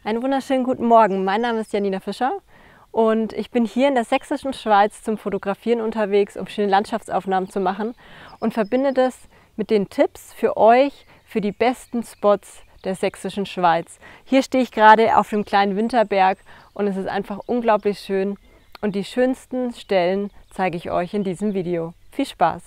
Einen wunderschönen guten Morgen. Mein Name ist Janina Fischer und ich bin hier in der sächsischen Schweiz zum Fotografieren unterwegs, um schöne Landschaftsaufnahmen zu machen und verbinde das mit den Tipps für euch für die besten Spots der sächsischen Schweiz. Hier stehe ich gerade auf dem kleinen Winterberg und es ist einfach unglaublich schön und die schönsten Stellen zeige ich euch in diesem Video. Viel Spaß!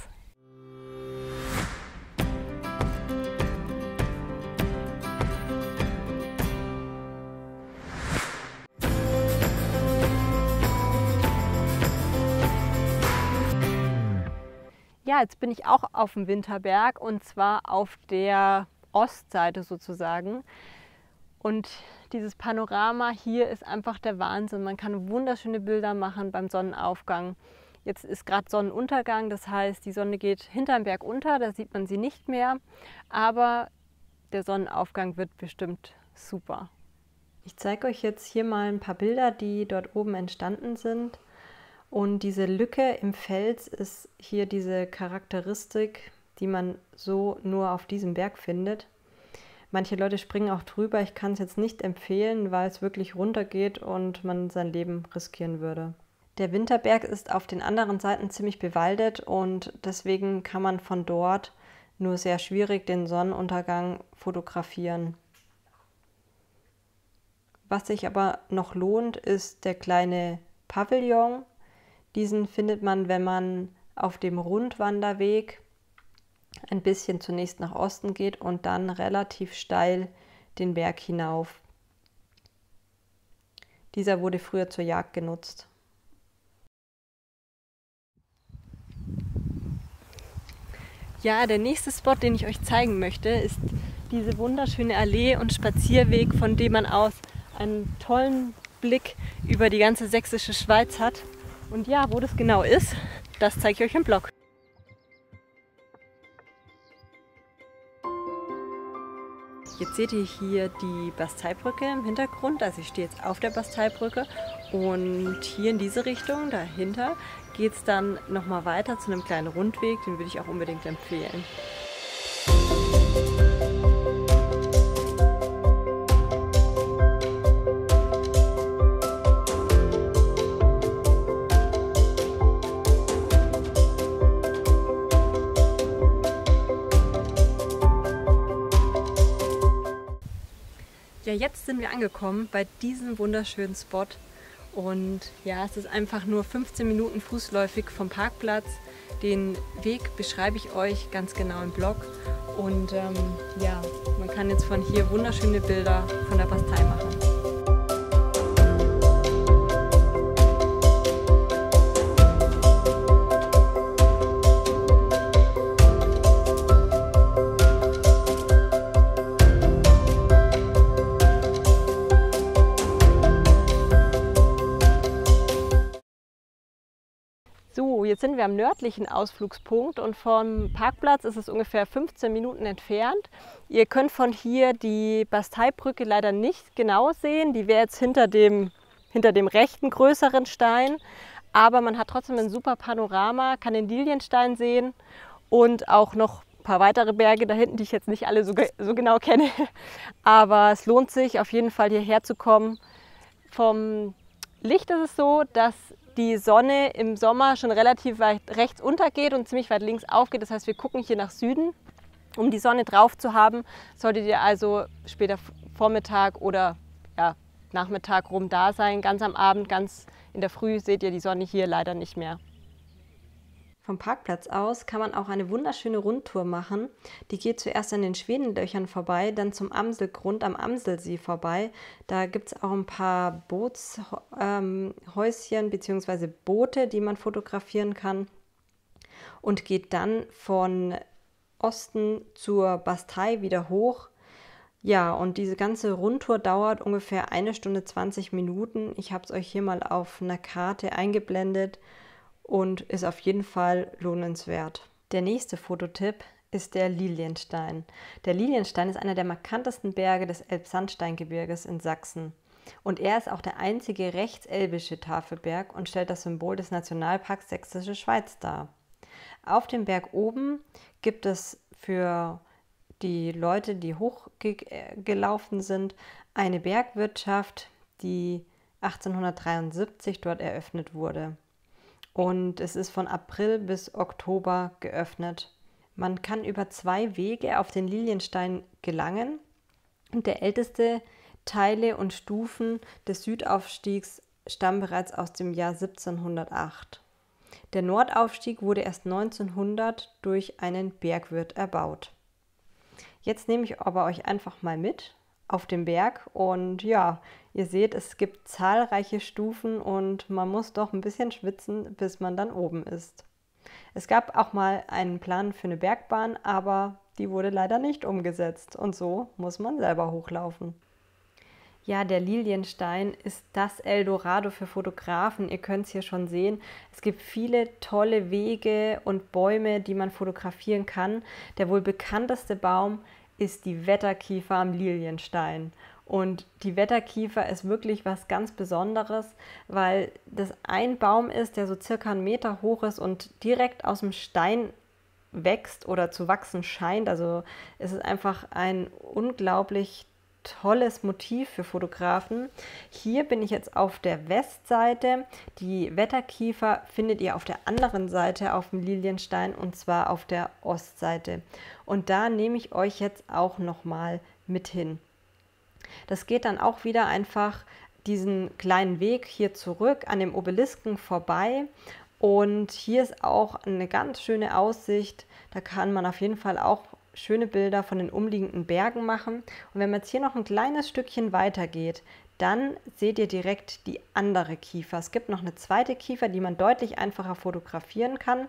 Ja, jetzt bin ich auch auf dem Winterberg und zwar auf der Ostseite sozusagen. Und dieses Panorama hier ist einfach der Wahnsinn. Man kann wunderschöne Bilder machen beim Sonnenaufgang. Jetzt ist gerade Sonnenuntergang, das heißt, die Sonne geht hinterm Berg unter, da sieht man sie nicht mehr. Aber der Sonnenaufgang wird bestimmt super. Ich zeige euch jetzt hier mal ein paar Bilder, die dort oben entstanden sind. Und diese Lücke im Fels ist hier diese Charakteristik, die man so nur auf diesem Berg findet. Manche Leute springen auch drüber. Ich kann es jetzt nicht empfehlen, weil es wirklich runter geht und man sein Leben riskieren würde. Der Winterberg ist auf den anderen Seiten ziemlich bewaldet und deswegen kann man von dort nur sehr schwierig den Sonnenuntergang fotografieren. Was sich aber noch lohnt, ist der kleine Pavillon. Diesen findet man, wenn man auf dem Rundwanderweg ein bisschen zunächst nach Osten geht und dann relativ steil den Berg hinauf. Dieser wurde früher zur Jagd genutzt. Ja, der nächste Spot, den ich euch zeigen möchte, ist diese wunderschöne Allee und Spazierweg, von dem man aus einen tollen Blick über die ganze sächsische Schweiz hat. Und ja, wo das genau ist, das zeige ich euch im Blog. Jetzt seht ihr hier die Basteibrücke im Hintergrund, also ich stehe jetzt auf der Basteibrücke und hier in diese Richtung, dahinter, geht es dann nochmal weiter zu einem kleinen Rundweg, den würde ich auch unbedingt empfehlen. Ja, jetzt sind wir angekommen bei diesem wunderschönen Spot und ja, es ist einfach nur 15 Minuten fußläufig vom Parkplatz. Den Weg beschreibe ich euch ganz genau im Blog und ja, man kann jetzt von hier wunderschöne Bilder von der Bastei machen. So, jetzt sind wir am nördlichen Ausflugspunkt und vom Parkplatz ist es ungefähr 15 Minuten entfernt. Ihr könnt von hier die Basteibrücke leider nicht genau sehen, die wäre jetzt hinter dem rechten größeren Stein, aber man hat trotzdem ein super Panorama, kann den Lilienstein sehen und auch noch ein paar weitere Berge da hinten, die ich jetzt nicht alle so genau kenne, aber es lohnt sich auf jeden Fall hierher zu kommen. Vom Licht ist es so, dass die Sonne im Sommer schon relativ weit rechts untergeht und ziemlich weit links aufgeht. Das heißt, wir gucken hier nach Süden. Um die Sonne drauf zu haben, solltet ihr also später Vormittag oder ja, Nachmittag rum da sein. Ganz am Abend, ganz in der Früh seht ihr die Sonne hier leider nicht mehr. Vom Parkplatz aus kann man auch eine wunderschöne Rundtour machen. Die geht zuerst an den Schwedenlöchern vorbei, dann zum Amselgrund am Amselsee vorbei. Da gibt es auch ein paar Bootshäuschen bzw. Boote, die man fotografieren kann. Und geht dann von Osten zur Bastei wieder hoch. Ja, und diese ganze Rundtour dauert ungefähr 1 Stunde 20 Minuten. Ich habe es euch hier mal auf einer Karte eingeblendet. Und ist auf jeden Fall lohnenswert. Der nächste Fototipp ist der Lilienstein. Der Lilienstein ist einer der markantesten Berge des Elbsandsteingebirges in Sachsen. Und er ist auch der einzige rechtselbische Tafelberg und stellt das Symbol des Nationalparks Sächsische Schweiz dar. Auf dem Berg oben gibt es für die Leute, die hochgelaufen sind, eine Bergwirtschaft, die 1873 dort eröffnet wurde. Und es ist von April bis Oktober geöffnet. Man kann über 2 Wege auf den Lilienstein gelangen. Und der älteste Teile und Stufen des Südaufstiegs stammen bereits aus dem Jahr 1708. Der Nordaufstieg wurde erst 1900 durch einen Bergwirt erbaut. Jetzt nehme ich aber euch einfach mal mit auf den Berg und ja, ihr seht, es gibt zahlreiche Stufen und man muss doch ein bisschen schwitzen, bis man dann oben ist. Es gab auch mal einen Plan für eine Bergbahn, aber die wurde leider nicht umgesetzt und so muss man selber hochlaufen. Ja, der Lilienstein ist das Eldorado für Fotografen. Ihr könnt es hier schon sehen. Es gibt viele tolle Wege und Bäume, die man fotografieren kann. Der wohl bekannteste Baum ist die Wetterkiefer am Lilienstein. Und die Wetterkiefer ist wirklich was ganz Besonderes, weil das ein Baum ist, der so circa 1 Meter hoch ist und direkt aus dem Stein wächst oder zu wachsen scheint. Also es ist einfach ein unglaublich tolles Motiv für Fotografen. Hier bin ich jetzt auf der Westseite. Die Wetterkiefer findet ihr auf der anderen Seite auf dem Lilienstein und zwar auf der Ostseite. Und da nehme ich euch jetzt auch nochmal mit hin. Das geht dann auch wieder einfach diesen kleinen Weg hier zurück an dem Obelisken vorbei. Und hier ist auch eine ganz schöne Aussicht. Da kann man auf jeden Fall auch schöne Bilder von den umliegenden Bergen machen. Und wenn man jetzt hier noch ein kleines Stückchen weiter geht, dann seht ihr direkt die andere Kiefer. Es gibt noch eine zweite Kiefer, die man deutlich einfacher fotografieren kann.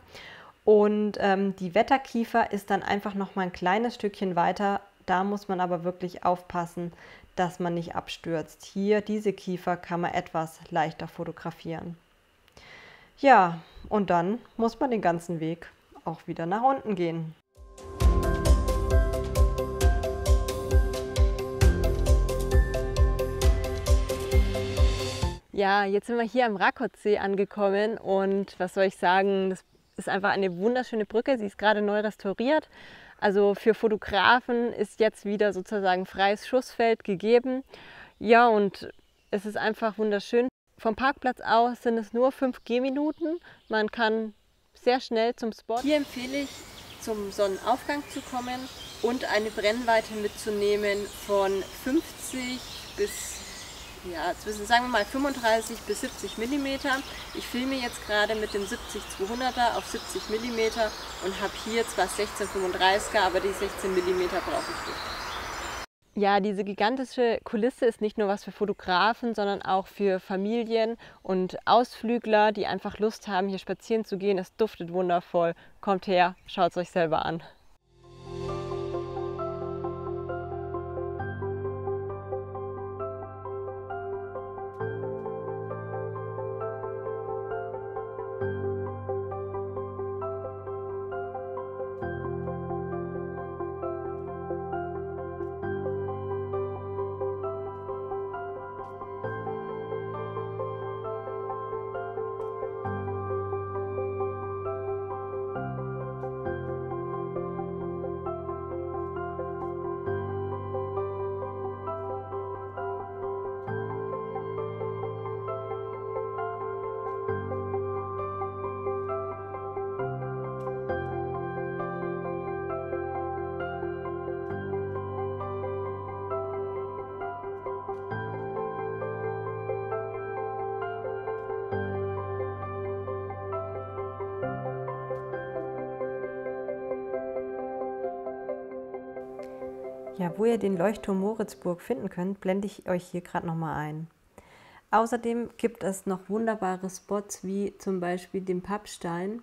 Und die Wetterkiefer ist dann einfach noch mal ein kleines Stückchen weiter. Da muss man aber wirklich aufpassen, dass man nicht abstürzt. Hier, diese Kiefer kann man etwas leichter fotografieren. Ja, und dann muss man den ganzen Weg auch wieder nach unten gehen. Ja, jetzt sind wir hier am Rakotsee angekommen und was soll ich sagen, das ist einfach eine wunderschöne Brücke. Sie ist gerade neu restauriert. Also für Fotografen ist jetzt wieder sozusagen freies Schussfeld gegeben. Ja, und es ist einfach wunderschön. Vom Parkplatz aus sind es nur 5 Gehminuten. Man kann sehr schnell zum Spot. Hier empfehle ich, zum Sonnenaufgang zu kommen und eine Brennweite mitzunehmen von 50 bis zwischen, sagen wir mal, 35 bis 70 mm. Ich filme jetzt gerade mit dem 70-200er auf 70 mm und habe hier zwar 16-35er, aber die 16 mm brauche ich nicht. Ja, diese gigantische Kulisse ist nicht nur was für Fotografen, sondern auch für Familien und Ausflügler, die einfach Lust haben, hier spazieren zu gehen. Es duftet wundervoll. Kommt her, schaut es euch selber an. Ja, wo ihr den Leuchtturm Moritzburg finden könnt, blende ich euch hier gerade nochmal ein. Außerdem gibt es noch wunderbare Spots wie zum Beispiel den Pappstein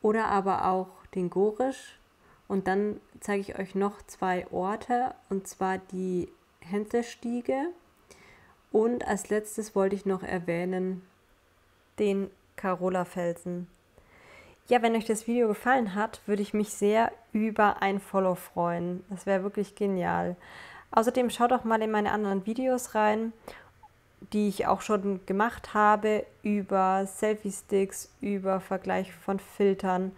oder aber auch den Gorisch. Und dann zeige ich euch noch 2 Orte, und zwar die Hänselstiege und als letztes wollte ich noch erwähnen den Carola-Felsen. Ja, wenn euch das Video gefallen hat, würde ich mich sehr über ein Follow freuen. Das wäre wirklich genial. Außerdem schaut doch mal in meine anderen Videos rein, die ich auch schon gemacht habe über Selfie-Sticks, über Vergleich von Filtern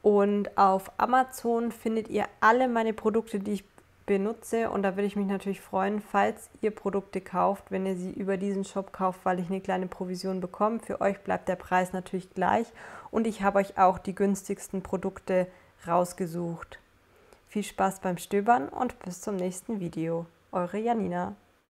Und auf Amazon findet ihr alle meine Produkte, die ich benutze. Und da würde ich mich natürlich freuen, falls ihr Produkte kauft, wenn ihr sie über diesen Shop kauft, weil ich eine kleine Provision bekomme. Für euch bleibt der Preis natürlich gleich. Und ich habe euch auch die günstigsten Produkte rausgesucht. Viel Spaß beim Stöbern und bis zum nächsten Video. Eure Janina.